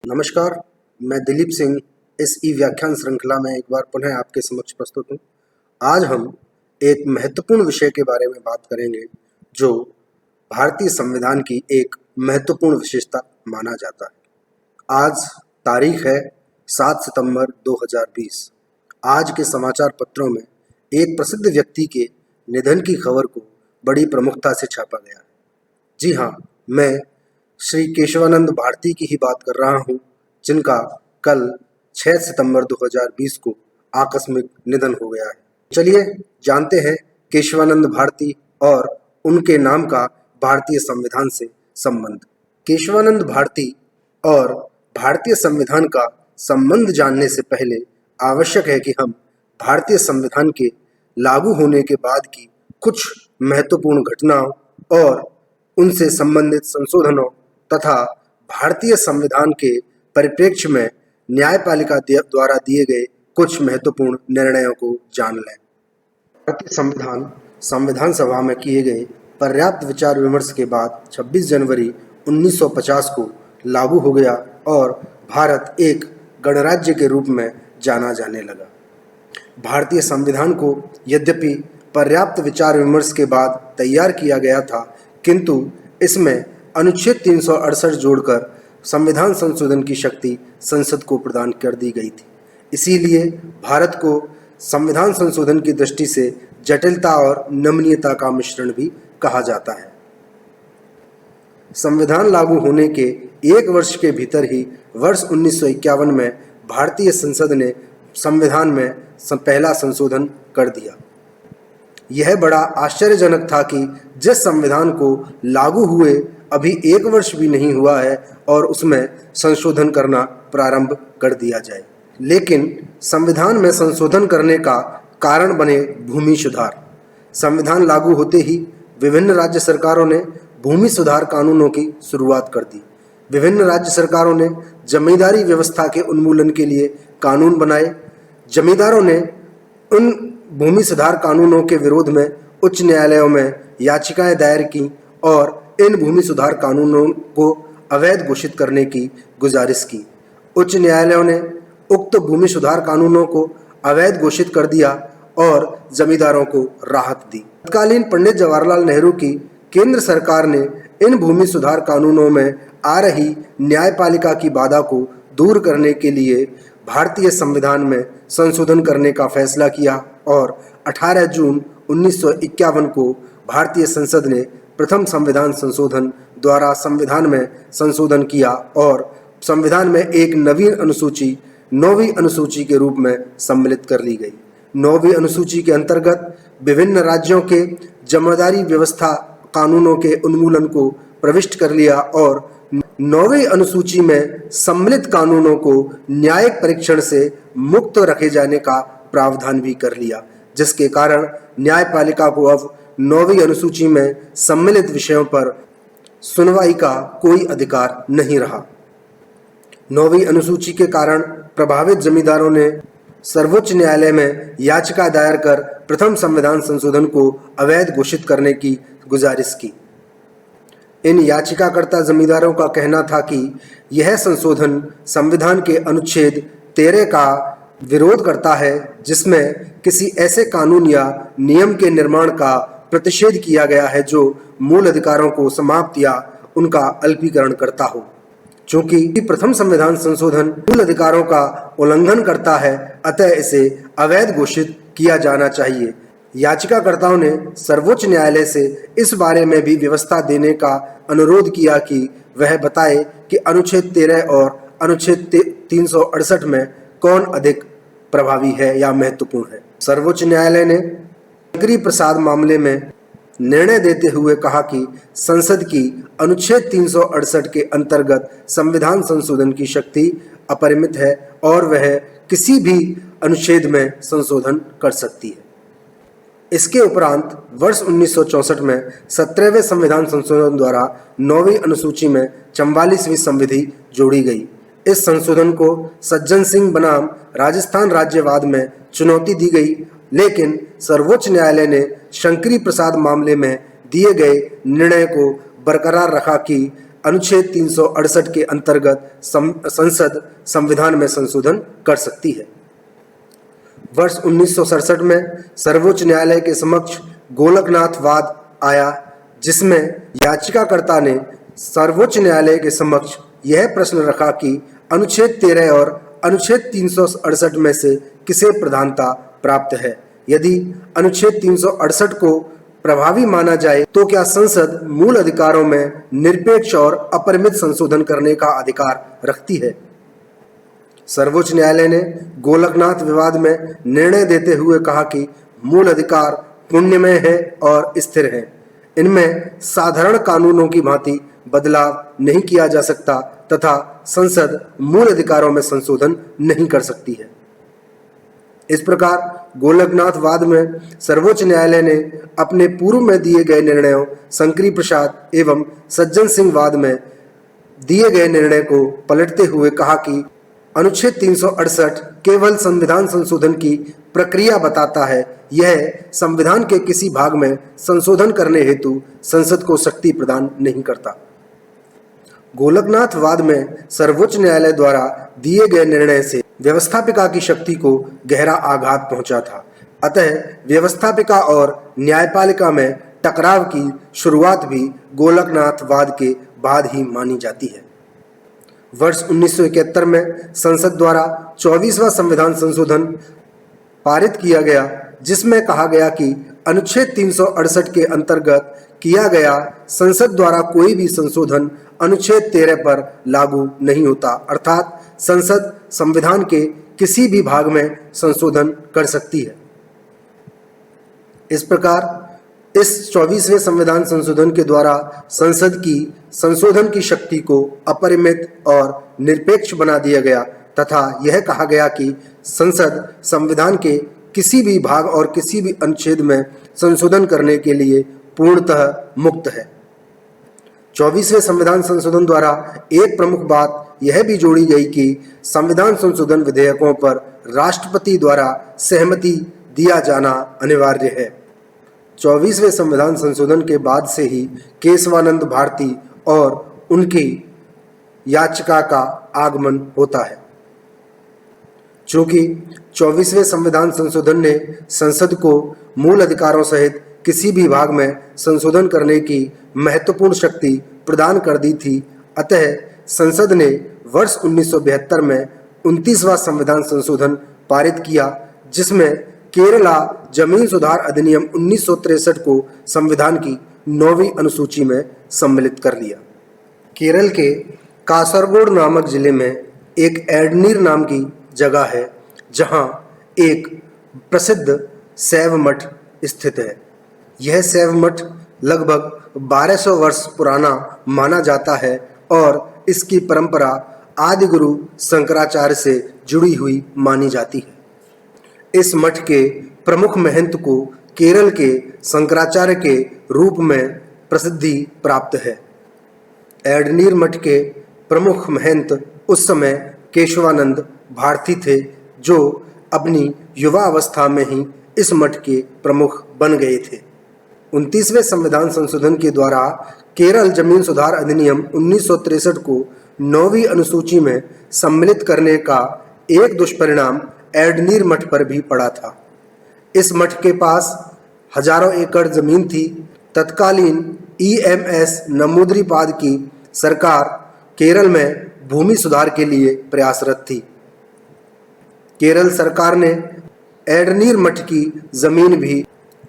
नमस्कार, मैं दिलीप सिंह इस व्याख्यान श्रृंखला में एक बार पुनः आपके समक्ष प्रस्तुत हूँ। आज हम एक महत्वपूर्ण विषय के बारे में बात करेंगे जो भारतीय संविधान की एक महत्वपूर्ण विशेषता माना जाता है। आज तारीख है 7 सितंबर 2020। आज के समाचार पत्रों में एक प्रसिद्ध व्यक्ति के निधन की खबर को बड़ी प्रमुखता से छापा गया है। जी हाँ, मैं श्री केशवानंद भारती की ही बात कर रहा हूँ, जिनका कल 6 सितंबर 2020 को आकस्मिक निधन हो गया है। चलिए जानते हैं केशवानंद भारती और उनके नाम का भारतीय संविधान से संबंध। केशवानंद भारती और भारतीय संविधान का संबंध जानने से पहले आवश्यक है कि हम भारतीय संविधान के लागू होने के बाद की कुछ महत्वपूर्ण घटनाओं और उनसे संबंधित संशोधनों तथा भारतीय संविधान के परिप्रेक्ष्य में न्यायपालिका द्वारा दिए गए कुछ महत्वपूर्ण निर्णयों को जान लें। भारतीय संविधान सभा में किए गए पर्याप्त विचार विमर्श के बाद 26 जनवरी 1950 को लागू हो गया और भारत एक गणराज्य के रूप में जाना जाने लगा। भारतीय संविधान को यद्यपि पर्याप्त विचार विमर्श के बाद तैयार किया गया था, किंतु इसमें अनुच्छेद 368 जोड़कर संविधान संशोधन की शक्ति संसद को प्रदान कर दी गई थी। इसीलिए भारत को संविधान संशोधन की दृष्टि से जटिलता और नमनीयता का मिश्रण भी कहा जाता है। संविधान लागू होने के एक वर्ष के भीतर ही वर्ष 1951 में भारतीय संसद ने संविधान में पहला संशोधन कर दिया। यह बड़ा आश्चर्यजनक था कि जिस संविधान को लागू हुए अभी एक वर्ष भी नहीं हुआ है और उसमें संशोधन करना प्रारंभ कर दिया जाए। लेकिन संविधान में संशोधन करने का कारण बने भूमि सुधार। संविधान लागू होते ही विभिन्न राज्य सरकारों ने भूमि सुधार कानूनों की शुरुआत कर दी। विभिन्न राज्य सरकारों ने जमींदारी व्यवस्था के उन्मूलन के लिए कानून बनाए। जमींदारों ने उन भूमि सुधार कानूनों के विरोध में उच्च न्यायालयों में याचिकाएं दायर की और इन भूमि सुधार कानूनों को अवैध घोषित करने की गुजारिश की। उच्च न्यायालयों ने उक्त भूमि सुधार कानूनों को अवैध घोषित कर दिया और जमींदारों को राहत दी। तत्कालीन पंडित जवाहरलाल नेहरू की केंद्र सरकार ने इन भूमि सुधार कानूनों में आ रही न्यायपालिका की बाधा को दूर करने के लिए भारतीय संविधान में संशोधन करने का फैसला किया और 18 जून 1951 को भारतीय संसद ने प्रथम संविधान संशोधन द्वारा संविधान में संशोधन किया और संविधान में एक नवीन अनुसूची 9वीं अनुसूची के रूप में सम्मिलित कर ली गई। 9वीं अनुसूची के अंतर्गत विभिन्न राज्यों के जमींदारी व्यवस्था कानूनों के उन्मूलन को प्रविष्ट कर लिया और 9वीं अनुसूची में सम्मिलित कानूनों को न्यायिक परीक्षण से मुक्त रखे जाने का प्रावधान भी कर लिया, जिसके कारण न्यायपालिका को अब 9वीं अनुसूची में सम्मिलित विषयों पर सुनवाई का कोई अधिकार नहीं रहा। 9वीं अनुसूची के कारण प्रभावित जमींदारों ने सर्वोच्च न्यायालय में याचिका दायर कर प्रथम संविधान संशोधन को अवैध घोषित करने की गुजारिश की। इन याचिकाकर्ता जमींदारों का कहना था कि यह संशोधन संविधान के अनुच्छेद 13 का विरोध करता है, जिसमें किसी ऐसे कानून या नियम के निर्माण का प्रतिषेध किया गया है जो मूल अधिकारों को समाप्त या उनका अल्पीकरण करता हो। चूंकि प्रथम संविधान संशोधन मूल अधिकारों का उल्लंघन करता है, अतः इसे अवैध घोषित किया जाना चाहिए। याचिकाकर्ताओं ने सर्वोच्च न्यायालय से इस बारे में भी व्यवस्था देने का अनुरोध किया कि वह बताए कि अनुच्छेद 13 और अनुच्छेद 368 में कौन अधिक प्रभावी है या महत्वपूर्ण है। सर्वोच्च न्यायालय ने शंकरी प्रसाद मामले में निर्णय देते हुए कहा कि संसद की अनुच्छेद 368 के अंतर्गत संविधान संशोधन की शक्ति अपरिमित है और वह किसी भी अनुच्छेद में संशोधन कर सकती है। इसके उपरांत वर्ष 1964 में 17वें संविधान संशोधन द्वारा 9वीं अनुसूची में 44वीं संविधि जोड़ी गई। इस संशोधन को सज्जन सिंह बनाम राजस्थान राज्यवाद में चुनौती दी गई, लेकिन सर्वोच्च न्यायालय ने शंकरी प्रसाद मामले में दिए गए निर्णय को बरकरार रखा कि अनुच्छेद 368 के अंतर्गत संसद संविधान में संशोधन कर सकती है। वर्ष 1967 में सर्वोच्च न्यायालय के समक्ष गोलकनाथ वाद आया, जिसमें याचिकाकर्ता ने सर्वोच्च न्यायालय के समक्ष यह प्रश्न रखा कि अनुच्छेद 13 और अनुच्छेद 368 में से किसे प्रधानता प्राप्त है। यदि अनुच्छेद 368 को प्रभावी माना जाए तो क्या संसद मूल अधिकारों में निरपेक्ष और अपरिमित संशोधन करने का अधिकार रखती है। सर्वोच्च न्यायालय ने गोलकनाथ विवाद में निर्णय देते हुए कहा कि मूल अधिकार पुण्यमय है और स्थिर है, इनमें साधारण कानूनों की भांति बदलाव नहीं किया जा सकता तथा संसद मूल अधिकारों में संशोधन नहीं कर सकती है। इस प्रकार गोलकनाथ वाद में सर्वोच्च न्यायालय ने अपने पूर्व में दिए गए निर्णयों, शंकरी प्रसाद एवं सज्जन सिंह वाद में दिए गए निर्णय को पलटते हुए कहा कि अनुच्छेद 368 केवल संविधान संशोधन की प्रक्रिया बताता है, यह संविधान के किसी भाग में संशोधन करने हेतु संसद को शक्ति प्रदान नहीं करता। गोलकनाथ वाद में सर्वोच्च न्यायालय द्वारा दिए गए निर्णय से व्यवस्थापिका की शक्ति को गहरा आघात पहुंचा था। अतः व्यवस्थापिका और न्यायपालिका में टकराव की शुरुआत भी गोलकनाथ वाद के बाद ही मानी जाती है। वर्ष 1971 में संसद द्वारा 24वां संविधान संशोधन पारित किया गया, जिसमें कहा गया कि अनुच्छेद 368 के अंतर्गत किया गया संसद द्वारा कोई भी संशोधन अनुच्छेद 13 पर लागू नहीं होता, अर्थात संसद संविधान के किसी भी भाग में संशोधन कर सकती है। इस प्रकार इस 24वें संविधान संशोधन के द्वारा संसद की संशोधन की शक्ति को अपरिमित और निरपेक्ष बना दिया गया तथा यह कहा गया कि संसद संविधान के किसी भी भाग और किसी भी अनुच्छेद में संशोधन करने के लिए पूर्णतः मुक्त है। 24वें संविधान संशोधन द्वारा एक प्रमुख बात यह भी जोड़ी गई कि संविधान संशोधन विधेयकों पर राष्ट्रपति द्वारा सहमति दिया जाना अनिवार्य है। 24वें संविधान संशोधन के बाद से ही केशवानंद भारती और उनकी याचिका का आगमन होता है। चूंकि 24वें संविधान संशोधन ने संसद को मूल अधिकारों सहित किसी भी भाग में संशोधन करने की महत्वपूर्ण शक्ति प्रदान कर दी थी, अतः संसद ने वर्ष 1972 में 29वां संविधान संशोधन पारित किया, जिसमें केरला जमीन सुधार अधिनियम 1963 को संविधान की 9वीं अनुसूची में सम्मिलित कर लिया। केरल के कासरगोड नामक जिले में एक एडनीर नाम की जगह है, जहां एक प्रसिद्ध शैव मठ स्थित है। यह शैव मठ लगभग 1200 वर्ष पुराना माना जाता है और इसकी परंपरा आदि गुरु शंकराचार्य से जुड़ी हुई मानी जाती है। इस मठ के प्रमुख महंत को केरल के शंकराचार्य के रूप में प्रसिद्धि प्राप्त है। एडनीर मठ के प्रमुख महंत उस समय केशवानंद भारती थे, जो अपनी युवा अवस्था में ही इस मठ के प्रमुख बन गए थे। 29वें संविधान संशोधन के द्वारा केरल जमीन सुधार अधिनियम 1963 को 9वीं अनुसूची में सम्मिलित करने का एक दुष्परिणाम एडनीर मठ पर भी पड़ा था। इस मठ के पास हजारों एकड़ जमीन थी। तत्कालीन EMS नमूद्रीपाद की सरकार केरल में भूमि सुधार के लिए प्रयासरत थी। केरल सरकार ने एडनीर मठ की जमीन भी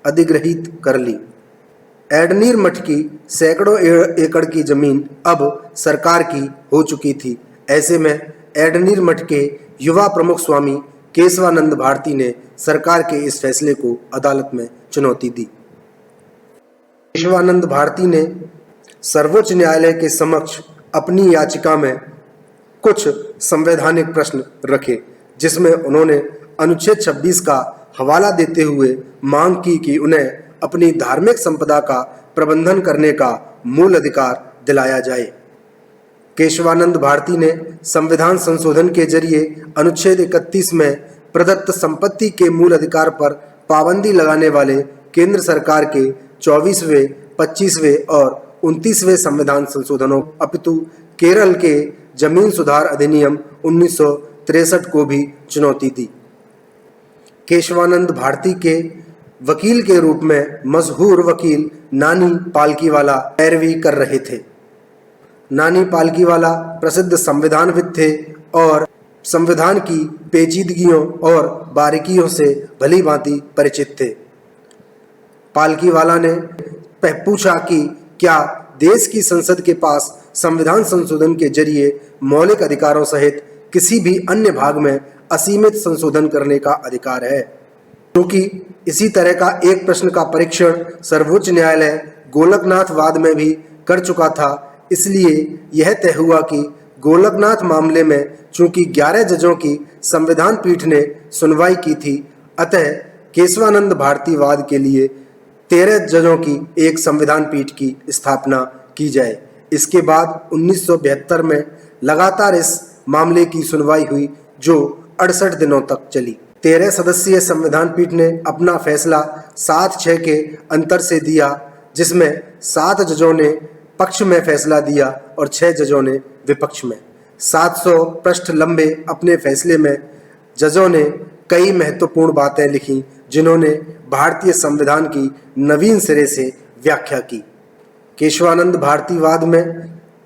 अधिग्रहित कर ली। एडनीर मठ की सैकड़ों एकड़ की जमीन अब सरकार की हो चुकी थी। ऐसे में एडनीर मठ के युवा प्रमुख स्वामी केशवानंद भारती ने सरकार के इस फैसले को अदालत में चुनौती दी। केशवानंद भारती ने सर्वोच्च न्यायालय के समक्ष अपनी याचिका में कुछ संवैधानिक प्रश्न रखे, जिसमें उन्होंने अनुच्छेद 26 का हवाला देते हुए मांग की कि उन्हें अपनी धार्मिक संपदा का प्रबंधन करने का मूल अधिकार दिलाया जाए। केशवानंद भारती ने संविधान संशोधन के जरिए अनुच्छेद 31 में प्रदत्त संपत्ति के मूल अधिकार पर पाबंदी लगाने वाले केंद्र सरकार के 24वें, 25वें और 29वें संविधान संशोधनों अपितु केरल के जमीन सुधार अधिनियम 1963 को भी चुनौती दी। केशवानंद भारती के वकील के रूप में मशहूर वकील नानी पालकीवाला पैरवी कर रहे थे। नानी पालकीवाला प्रसिद्ध संविधानविद थे और संविधान की पेचीदगियों और बारीकियों से भली भांति परिचित थे। पालकीवाला ने पूछा कि क्या देश की संसद के पास संविधान संशोधन के जरिए मौलिक अधिकारों सहित किसी भी अन्य भाग में असीमित संशोधन करने का अधिकार है। क्योंकि इसी तरह का एक प्रश्न का परीक्षण सर्वोच्च न्यायालय गोलकनाथ वाद में भी कर चुका था, इसलिए यह तय हुआ कि गोलकनाथ मामले में चूंकि 11 जजों की संविधान पीठ ने सुनवाई की थी, अतः केशवानंद भारती वाद के लिए 13 जजों की एक संविधान पीठ की स्थापना की जाए। इसके बाद 1972 में लगातार इस मामले की सुनवाई हुई जो 68 दिनों तक चली। 13 सदस्यीय संविधान पीठ ने अपना फैसला 7-6 के अंतर से दिया, जिसमें 7 जजों ने पक्ष में फैसला दिया और 6 जजों ने विपक्ष में। 700 पृष्ठ लंबे अपने फैसले में जजों ने कई महत्वपूर्ण बातें लिखी, जिन्होंने भारतीय संविधान की नवीन सिरे से व्याख्या की। केशवानंद भारती वाद में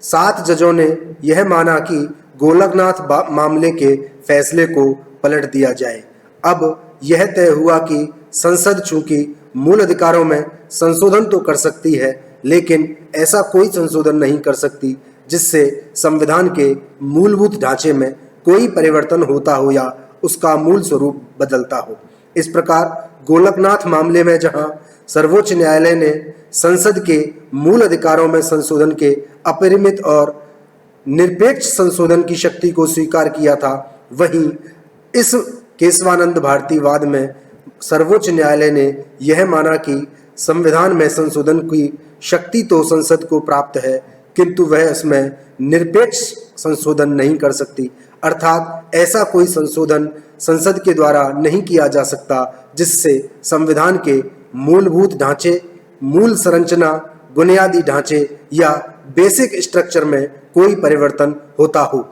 7 जजों ने यह माना कि गोलकनाथ मामले के फैसले को पलट दिया जाए। अब यह तय हुआ कि संसद चूंकि मूल अधिकारों में संशोधन तो कर सकती है, लेकिन ऐसा कोई संशोधन नहीं कर सकती जिससे संविधान के मूलभूत ढांचे में कोई परिवर्तन होता हो या उसका मूल स्वरूप बदलता हो। इस प्रकार गोलकनाथ मामले में जहां सर्वोच्च न्यायालय ने संसद के मूल अधिकारों में संशोधन के अपरिमित और निरपेक्ष संशोधन की शक्ति को स्वीकार किया था, वहीं इस केशवानंद भारती वाद में सर्वोच्च न्यायालय ने यह माना कि संविधान में संशोधन की शक्ति तो संसद को प्राप्त है, किंतु वह इसमें निरपेक्ष संशोधन नहीं कर सकती, अर्थात ऐसा कोई संशोधन संसद के द्वारा नहीं किया जा सकता जिससे संविधान के मूलभूत ढांचे, मूल संरचना, बुनियादी ढांचे या बेसिक स्ट्रक्चर में कोई परिवर्तन होता हो।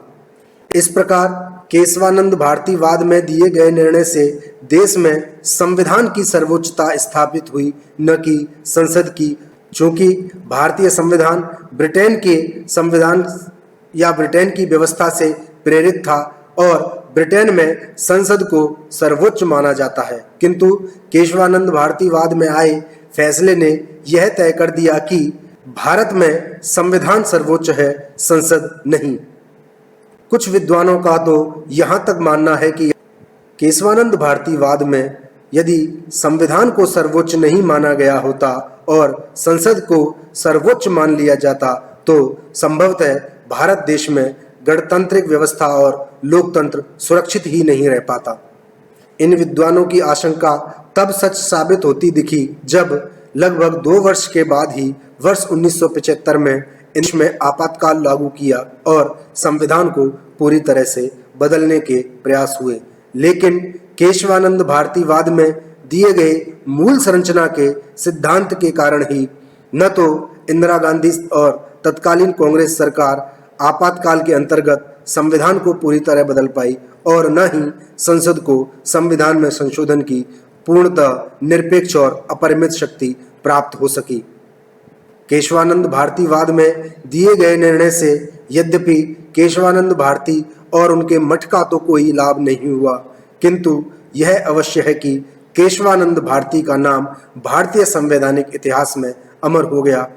इस प्रकार केशवानंद भारती वाद में दिए गए निर्णय से देश में संविधान की सर्वोच्चता स्थापित हुई, न कि संसद की। चूंकि भारतीय संविधान ब्रिटेन के संविधान या ब्रिटेन की व्यवस्था से प्रेरित था और ब्रिटेन में संसद को सर्वोच्च माना जाता है, किंतु केशवानंद भारती वाद में आए फैसले ने यह तय कर दिया कि भारत में संविधान सर्वोच्च है, संसद नहीं। कुछ विद्वानों का तो यहाँ तक मानना है कि केशवानंद भारती वाद में यदि संविधान को सर्वोच्च नहीं माना गया होता और संसद को सर्वोच्च मान लिया जाता तो संभवतः भारत देश में गणतांत्रिक व्यवस्था और लोकतंत्र सुरक्षित ही नहीं रह पाता। इन विद्वानों की आशंका तब सच साबित होती दिखी जब लगभग 2 वर्ष के बाद ही वर्ष 1975 में इसमें आपातकाल लागू किया और संविधान को पूरी तरह से बदलने के प्रयास हुए। लेकिन केशवानंद भारती वाद में दिए गए मूल संरचना के सिद्धांत के कारण ही न तो इंदिरा गांधी और तत्कालीन कांग्रेस सरकार आपातकाल के अंतर्गत संविधान को पूरी तरह बदल पाई और न ही संसद को संविधान में संशोधन की पूर्णतः निरपेक्ष और अपरिमित शक्ति प्राप्त हो सकी। केशवानंद भारती वाद में दिए गए निर्णय से यद्यपि केशवानंद भारती और उनके मठ का तो कोई लाभ नहीं हुआ, किंतु यह अवश्य है कि केशवानंद भारती का नाम भारतीय संवैधानिक इतिहास में अमर हो गया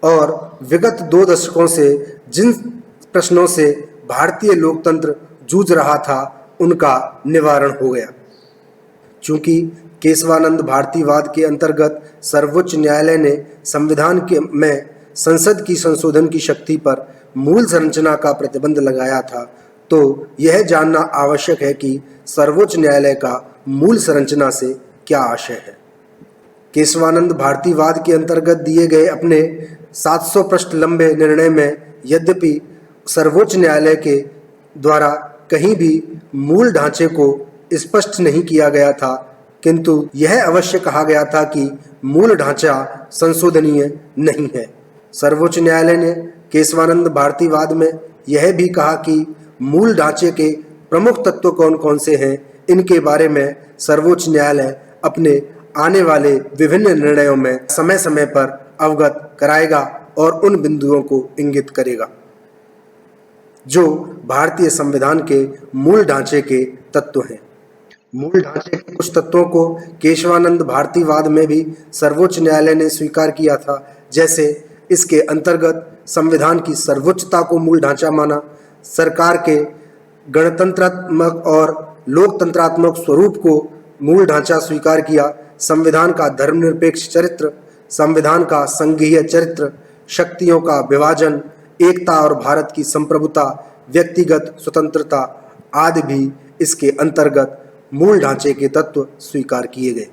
और विगत 2 दशकों से जिन प्रश्नों से भारतीय लोकतंत्र जूझ रहा था उनका निवारण हो गया। चूंकि केशवानंद भारती वाद के अंतर्गत सर्वोच्च न्यायालय ने संविधान के में संसद की संशोधन की शक्ति पर मूल संरचना का प्रतिबंध लगाया था, तो यह जानना आवश्यक है कि सर्वोच्च न्यायालय का मूल संरचना से क्या आशय है। केशवानंद भारती वाद के अंतर्गत दिए गए अपने 700 पृष्ठ लंबे निर्णय में यद्यपि सर्वोच्च न्यायालय के द्वारा कहीं भी मूल ढांचे को स्पष्ट नहीं किया गया था, किंतु यह अवश्य कहा गया था कि मूल ढांचा संशोधनीय नहीं है। सर्वोच्च न्यायालय ने केशवानंद भारतीवाद में यह भी कहा कि मूल ढांचे के प्रमुख तत्व कौन कौन से हैं, इनके बारे में सर्वोच्च न्यायालय अपने आने वाले विभिन्न निर्णयों में समय समय पर अवगत कराएगा और उन बिंदुओं को इंगित करेगा जो भारतीय संविधान के मूल ढांचे के तत्व हैं। मूल ढांचे के कुछ तत्वों को केशवानंद भारतीवाद में भी सर्वोच्च न्यायालय ने स्वीकार किया था, जैसे इसके अंतर्गत संविधान की सर्वोच्चता को मूल ढांचा माना, सरकार के गणतंत्रात्मक और लोकतंत्रात्मक स्वरूप को मूल ढांचा स्वीकार किया, संविधान का धर्मनिरपेक्ष चरित्र, संविधान का संघीय चरित्र, शक्तियों का विभाजन, एकता और भारत की संप्रभुता, व्यक्तिगत स्वतंत्रता आदि भी इसके अंतर्गत मूल ढांचे के तत्व स्वीकार किए गए।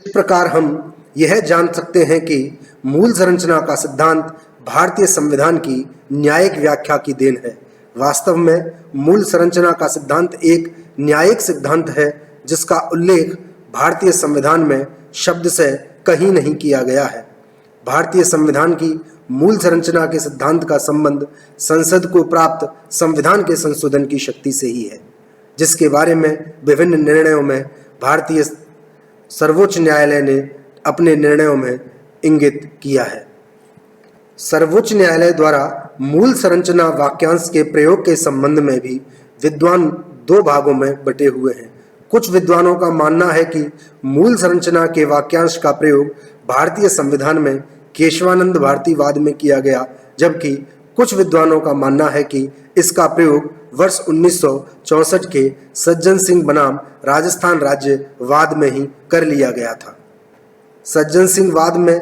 इस प्रकार हम यह जान सकते हैं कि मूल संरचना का सिद्धांत भारतीय संविधान की न्यायिक व्याख्या की देन है। वास्तव में मूल संरचना का सिद्धांत एक न्यायिक सिद्धांत है जिसका उल्लेख भारतीय संविधान में शब्द से कहीं नहीं किया गया है। भारतीय संविधान की मूल संरचना के सिद्धांत का संबंध संसद को प्राप्त संविधान के संशोधन की शक्ति से ही है, जिसके बारे में विभिन्न निर्णयों में भारतीय सर्वोच्च न्यायालय ने अपने निर्णयों में इंगित किया है। सर्वोच्च न्यायालय द्वारा मूल संरचना वाक्यांश के प्रयोग के संबंध में भी विद्वान दो भागों में बटे हुए हैं। कुछ विद्वानों का मानना है कि मूल संरचना के वाक्यांश का प्रयोग भारतीय संविधान में केशवानंद भारतीवाद में किया गया, जबकि कुछ विद्वानों का मानना है कि इसका प्रयोग वर्ष 1964 के सज्जन सिंह बनाम राजस्थान राज्य वाद में ही कर लिया गया था। सज्जन सिंह वाद में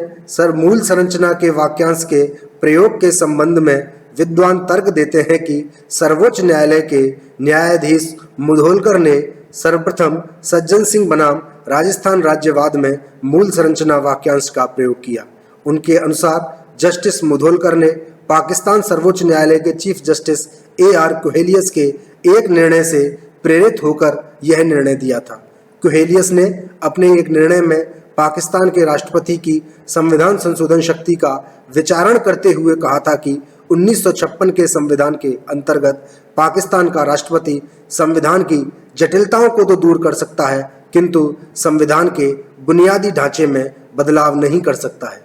मूल संरचना के वाक्यांश के प्रयोग के संबंध में विद्वान तर्क देते हैं कि सर्वोच्च न्यायालय के न्यायाधीश मुधोलकर ने सर्वप्रथम सज्जन सिंह बनाम राजस्थान राज्यवाद में मूल संरचना वाक्यांश का प्रयोग किया। उनके अनुसार जस्टिस मुधोलकर ने पाकिस्तान सर्वोच्च न्यायालय के चीफ जस्टिस AR कुहेलियस के एक निर्णय से प्रेरित होकर यह निर्णय दिया था। कुहेलियस ने अपने एक निर्णय में पाकिस्तान के राष्ट्रपति की संविधान संशोधन शक्ति का विचारण करते हुए कहा था कि 1956 के संविधान के अंतर्गत पाकिस्तान का राष्ट्रपति संविधान की जटिलताओं को तो दूर कर सकता है, किंतु संविधान के बुनियादी ढांचे में बदलाव नहीं कर सकता है।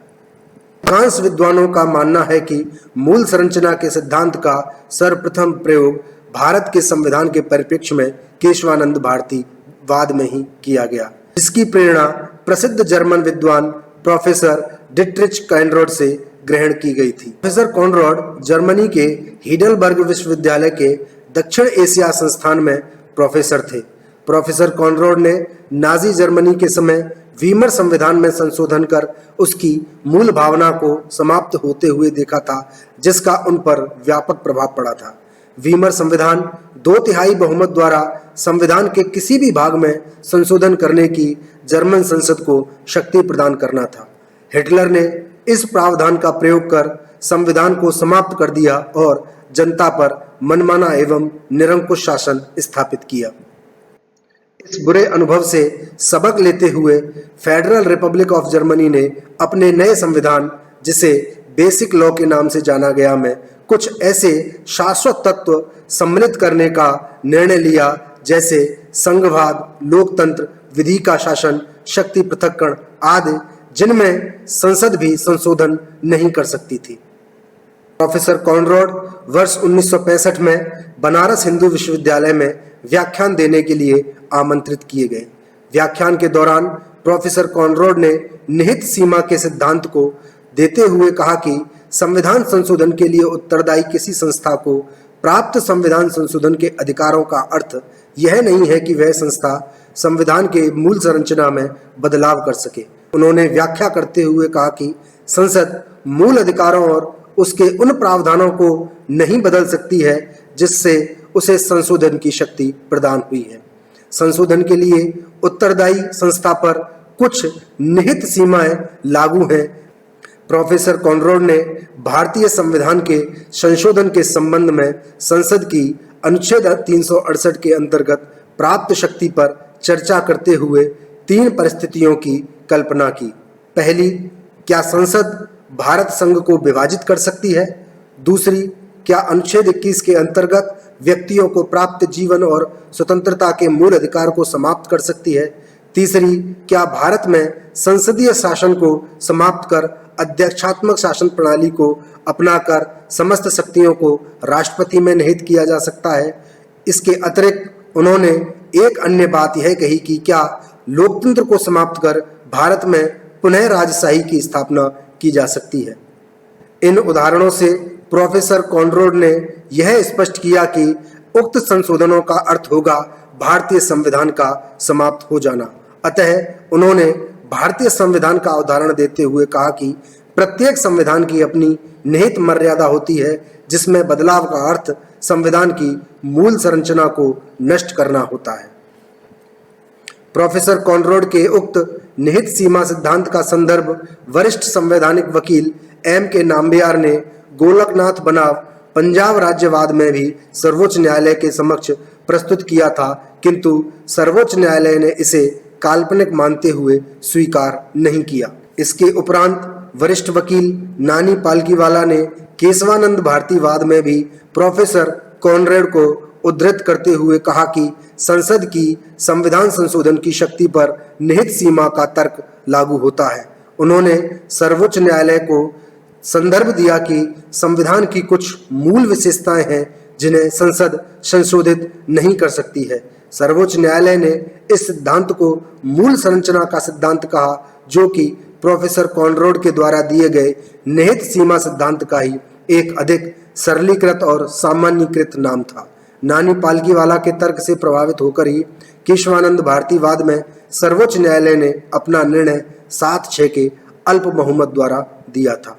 अधिकांश विद्वानों का मानना है कि मूल संरचना के सिद्धांत का सर्वप्रथम प्रयोग भारत के संविधान के परिप्रेक्ष्य में केशवानंद भारतीवाद में ही किया गया, जिसकी प्रेरणा प्रसिद्ध जर्मन विद्वान प्रोफेसर डिट्रिच कॉनराड से ग्रहण की गई थी। प्रोफेसर कॉनराड जर्मनी के हीडेलबर्ग विश्वविद्यालय के दक्षिण एशिया संस्थान में प्रोफेसर थे। प्रोफेसर कॉनराड ने नाजी जर्मनी के समय वीमर संविधान में संशोधन कर उसकी मूल भावना को समाप्त होते हुए देखा था, जिसका उन पर व्यापक प्रभाव पड़ा था। वीमर संविधान 2/3 बहुमत द्वारा संविधान के किसी भी भाग में संशोधन करने की जर्मन संसद को शक्ति प्रदान करना था। हिटलर ने इस प्रावधान का प्रयोग कर संविधान को समाप्त कर दिया और जनता पर मनमाना एवं निरंकुश शासन स्थापित किया। इस बुरे अनुभव से सबक लेते हुए फेडरल रिपब्लिक ऑफ जर्मनी ने अपने नए संविधान, जिसे बेसिक लॉ के नाम से जाना गया, में कुछ ऐसे शाश्वत तत्व सम्मिलित करने का निर्णय लिया, जैसे संघवाद, लोकतंत्र, विधि का शासन, शक्ति पृथक्करण आदि, जिनमें संसद भी संशोधन नहीं कर सकती थी। प्रोफेसर कॉनराड वर्ष 1965 में बनारस हिंदू विश्वविद्यालय में व्याख्यान देने के लिए आमंत्रित किए गए। व्याख्यान के दौरान प्रोफेसर कॉनराड ने निहित सीमा के सिद्धांत को देते हुए कहा कि संविधान संशोधन के लिए उत्तरदायी किसी संस्था को प्राप्त संविधान संशोधन के अधिकारों का अर्थ यह नहीं है कि वह संस्था संविधान के मूल संरचना में बदलाव कर सके। उन्होंने व्याख्या करते हुए कहा कि संसद मूल अधिकारों और उसके उन प्रावधानों को नहीं बदल सकती है जिससे उसे संशोधन की शक्ति प्रदान हुई है। संशोधन के लिए उत्तरदायी संस्था पर कुछ निहित सीमाएं लागू हैं। प्रोफेसर कॉनराड ने भारतीय संविधान के संशोधन के संबंध में संसद की अनुच्छेद 368 के अंतर्गत प्राप्त शक्ति पर चर्चा करते हुए 3 परिस्थितियों की कल्पना की। पहली, क्या संसद भारत संघ को विभाजित कर सकती है? दूसरी, क्या अनुच्छेद 21 के अंतर्गत व्यक्तियों को प्राप्त जीवन और स्वतंत्रता के मूल अधिकार को समाप्त कर सकती है? तीसरी, क्या भारत में संसदीय शासन को समाप्त कर अध्यक्षात्मक शासन प्रणाली को अपनाकर समस्त शक्तियों को राष्ट्रपति में निहित किया जा सकता है? इसके अतिरिक्त उन्होंने एक अन्य बात यह कही कि क्या लोकतंत्र को समाप्त कर भारत में पुनः राजशाही की स्थापना की जा सकती है? इन उदाहरणों से प्रोफेसर कॉनरैड ने यह स्पष्ट किया कि उक्त संशोधनों का अर्थ होगा भारतीय संविधान का समाप्त हो जाना। अतः उन्होंने भारतीय संविधान का उदाहरण देते हुए कहा कि प्रत्येक संविधान की अपनी निहित मर्यादा होती है, जिसमें बदलाव का अर्थ संविधान की मूल संरचना को नष्ट करना होता है। प्रोफेसर कॉनरैड के उक्त निहित सीमा सिद्धांत का संदर्भ वरिष्ठ संवैधानिक वकील M.K. नाम्बियार ने गोलकनाथ बनाम पंजाब राज्यवाद में भी सर्वोच्च न्यायालय के समक्ष प्रस्तुत किया था, किंतु सर्वोच्च न्यायालय ने इसे काल्पनिक मानते हुए स्वीकार नहीं किया। इसके उपरांत वरिष्ठ वकील नानी पालकीवाला ने केशवानंद भारतीवाद में भी प्रोफेसर कॉनरैड को उद्धृत करते हुए कहा कि संसद की संविधान संशोधन की शक्ति पर निहित सीमा का तर्क लागू होता है। उन्होंने सर्वोच्च न्यायालय को संदर्भ दिया कि संविधान की कुछ मूल विशेषताएं हैं जिन्हें संसद संशोधित नहीं कर सकती है। सर्वोच्च न्यायालय ने इस सिद्धांत को मूल संरचना का सिद्धांत कहा, जो कि प्रोफेसर कॉनरैड के द्वारा दिए गए निहित सीमा सिद्धांत का ही एक अधिक सरलीकृत और सामान्यीकृत नाम था। नानी पालकीवाला के तर्क से प्रभावित होकर ही केशवानंद भारतीवाद में सर्वोच्च न्यायालय ने अपना निर्णय 7-6 के अल्प बहुमत द्वारा दिया था।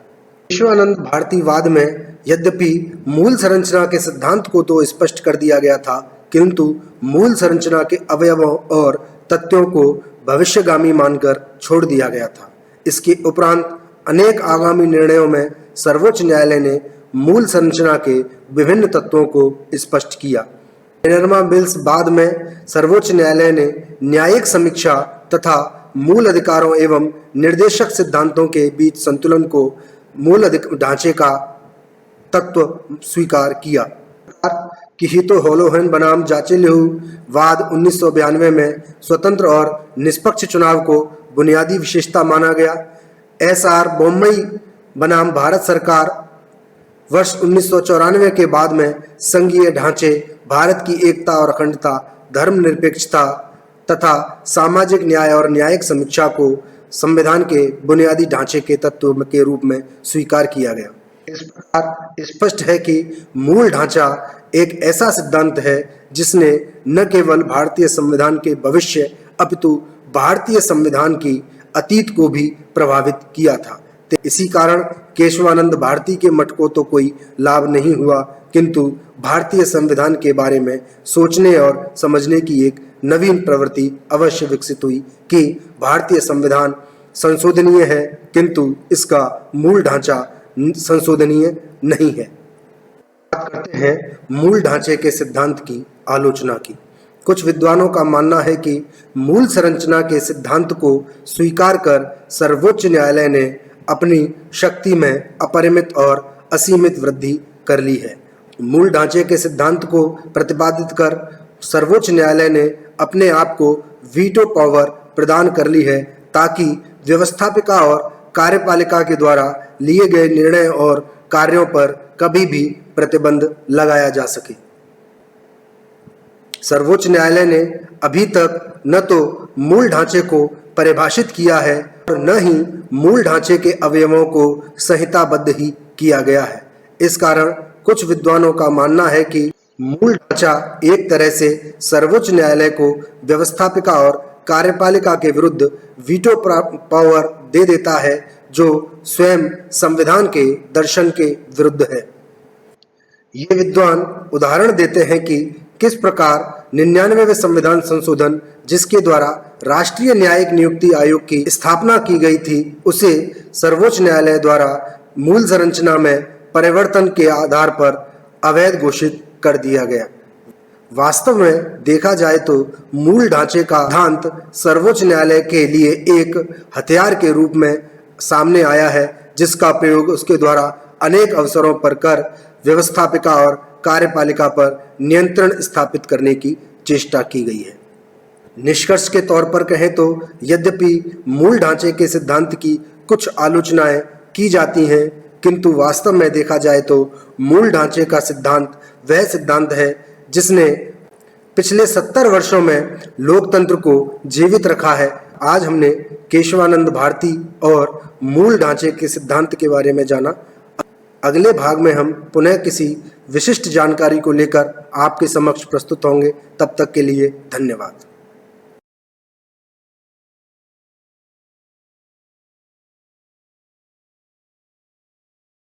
केशवानंद भारतीवाद में यद्यपि मूल संरचना के सिद्धांत को तो स्पष्ट कर दिया गया था, किंतु मूल संरचना के अवयवों और तथ्यों को भविष्यगामी मानकर छोड़ दिया गया था। इसके उपरांत अनेक आगामी निर्णयों में सर्वोच्च न्यायालय ने मूल संरचना के विभिन्न तत्वों को स्पष्ट किया। मिनर्वा मिल्स बाद में सर्वोच्च न्यायालय ने न्यायिक समीक्षा तथा मूल अधिकारों एवं निर्देशक सिद्धांतों के बीच संतुलन को मूल ढांचे का तत्व स्वीकार किया। कि हितो होलोहेन बनाम जाचेलिहु वाद 1992 में स्वतंत्र और निष्पक्ष चुनाव को बुनियादी विशेषता माना गया। SR बोम्मई बनाम भारत सरकार वर्ष 1994 के बाद में संघीय ढांचे, भारत की एकता और अखंडता, धर्मनिरपेक्षता तथा सामाजिक न्याय और न्यायिक समीक्षा को संविधान के बुनियादी ढांचे के तत्व के रूप में स्वीकार किया गया। इस प्रकार स्पष्ट है कि मूल ढांचा एक ऐसा सिद्धांत है जिसने न केवल भारतीय संविधान के भविष्य अपितु भारतीय संविधान की अतीत को भी प्रभावित किया था। इसी कारण केशवानंद भारती के मठ को तो कोई लाभ नहीं हुआ, किंतु भारतीय संविधान के बारे में सोचने और समझने की एक नवीन प्रवृत्ति अवश्य विकसित हुई कि भारतीय संविधान संशोधनीय है, किंतु इसका मूल ढांचा संशोधनीय नहीं है। बात करते हैं मूल ढांचे के सिद्धांत की आलोचना की। कुछ विद्वानों का मानना है कि मूल संरचना के सिद्धांत को स्वीकार कर सर्वोच्च न्यायालय ने अपनी शक्ति में अपरिमित और असीमित वृद्धि कर ली है। मूल ढांचे के सिद्धांत को प्रतिपादित कर सर्वोच्च न्यायालय ने अपने आप को वीटो पावर प्रदान कर ली है, ताकि व्यवस्थापिका और कार्यपालिका के द्वारा लिए गए निर्णय और कार्यों पर कभी भी प्रतिबंध लगाया जा सके। सर्वोच्च न्यायालय ने अभी तक न तो मूल ढांचे को परिभाषित किया है और न ही मूल ढांचे के अवयवों को संहिताबद्ध ही किया गया है। इस कारण कुछ विद्वानों का मानना है कि मूल ढांचा एक तरह से सर्वोच्च न्यायालय को व्यवस्थापिका और कार्यपालिका के विरुद्ध वीटो पावर दे देता है, जो स्वयं संविधान के दर्शन के विरुद्ध है। ये विद्वान उदाहरण देते हैं कि किस प्रकार 99वें संविधान संशोधन, जिसके द्वारा राष्ट्रीय न्यायिक नियुक्ति आयोग की स्थापना की गई थी, उसे सर्वोच्च न्यायालय द्वारा मूल संरचना में परिवर्तन के आधार पर अवैध घोषित कर दिया गया। वास्तव में देखा जाए तो मूल ढांचे का सिद्धांत सर्वोच्च न्यायालय के लिए एक हथियार के रूप में सामने आया है, जिसका प्रयोग उसके द्वारा अनेक अवसरों पर कर व्यवस्थापिका और कार्यपालिका पर नियंत्रण स्थापित करने की चेष्टा की गई है। निष्कर्ष के तौर पर कहें तो यद्यपि मूल ढांचे के सिद्धांत की कुछ आलोचनाएं की जाती हैं, किंतु वास्तव में देखा जाए तो मूल ढांचे का सिद्धांत वह सिद्धांत है जिसने पिछले 70 वर्षों में लोकतंत्र को जीवित रखा है। आज हमने केशवानंद भारती और मूल ढांचे के सिद्धांत के बारे में जाना। अगले भाग में हम पुनः किसी विशिष्ट जानकारी को लेकर आपके समक्ष प्रस्तुत होंगे। तब तक के लिए धन्यवाद।